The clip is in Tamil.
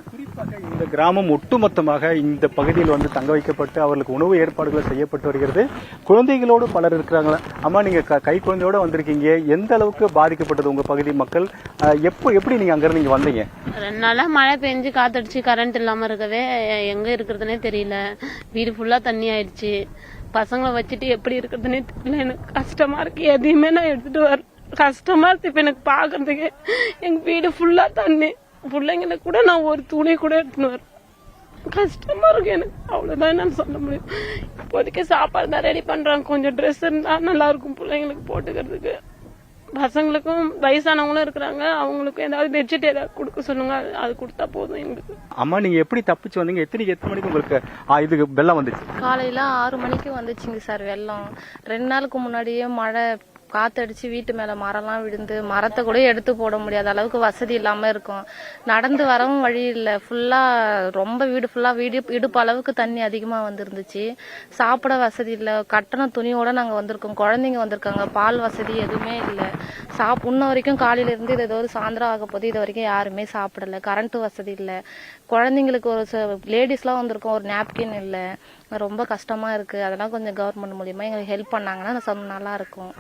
குறிப்பாக இந்த கிராமம் ஒட்டுமொத்தமாக இந்த பகுதியில் வந்து தங்க வைக்கப்பட்டு அவர்களுக்கு உணவு ஏற்பாடுகள் செய்யப்பட்டு வருகிறது. குழந்தைகளோடு பலர் இருக்கிறாங்களா? அம்மா, நீங்க கை குழந்தையோட வந்திருக்கீங்க. எந்த அளவுக்கு பாதிக்கப்பட்டது உங்க பகுதி மக்கள்? எப்படி நீங்க அங்கிருந்து இங்க வந்தீங்க? 2 நாளா மழை பெஞ்சு காத்தடிச்சு கரண்ட் இல்லாம இருக்கவே எங்க இருக்கிறதுனே தெரியல. வீடு ஃபுல்லா தண்ணி ஆயிடுச்சு. பசங்களை வச்சுட்டு எப்படி இருக்கிறதுனே தெரியல. எனக்கு கஷ்டமா இருக்கு. எதையுமே நான் எடுத்துட்டு வர கஷ்டமா இருக்கு. இப்ப எனக்கு பாக்குறதுக்கு எங்க வீடு ஃபுல்லா தண்ணி. பிள்ளைங்களை கூட நான் ஒரு துணி கூட எடுத்துன்னு வரேன். கஷ்டமா இருக்கு எனக்கு. அவ்வளவுதான் நான் சொல்ல முடியும். இப்போதைக்கு சாப்பாடு தான் ரெடி பண்றாங்க. கொஞ்சம் ட்ரெஸ் இருந்தா நல்லா இருக்கும் பிள்ளைங்களுக்கு போட்டுக்கிறதுக்கு. பசங்களுக்கும் வயசானவங்களும் இருக்கிறாங்க. அவங்களுக்கும் ஏதாவது பெட்ஷீட் ஏதாவது கொடுக்க சொல்லுங்க. அது கொடுத்தா போதும் எங்களுக்கு. அம்மா, நீங்க எப்படி தப்பிச்சு வந்தீங்க? எத்தனை மணிக்கு உங்களுக்கு இது வெள்ளம் வந்துச்சு? காலையில 6 மணிக்கு வந்துச்சுங்க சார் வெள்ளம். 2 நாளுக்கு முன்னாடியே மழை காத்தடிச்சு வீட்டு மேல மரம்லாம் விழுந்து மரத்தை கூட எடுத்து போட முடியாத அளவுக்கு வசதி இல்லாம இருக்கும். நடந்து வரவும் வழி இல்லை. ஃபுல்லா ரொம்ப வீடு ஃபுல்லா இடுப்பு அளவுக்கு தண்ணி அதிகமா வந்துருந்துச்சு. சாப்பிட வசதி இல்லை. கட்டண துணியோட நாங்க வந்திருக்கோம். குழந்தைங்க வந்திருக்காங்க. பால் வசதி எதுவுமே இல்லை. இன்ன வரைக்கும் காலையில இருந்து இது ஏதோ ஒரு சாயந்தரம் ஆக போது இது வரைக்கும் யாருமே சாப்பிடல. கரண்ட் வசதி இல்லை. குழந்தைங்களுக்கு ஒரு லேடிஸ்லாம் வந்திருக்கோம். ஒரு நாப்கின் இல்லை. ரொம்ப கஷ்டமா இருக்கு. அதெல்லாம் கொஞ்சம் கவர்மெண்ட் மூலியமா எங்களுக்கு ஹெல்ப் பண்ணாங்கன்னா நல்லா இருக்கும்.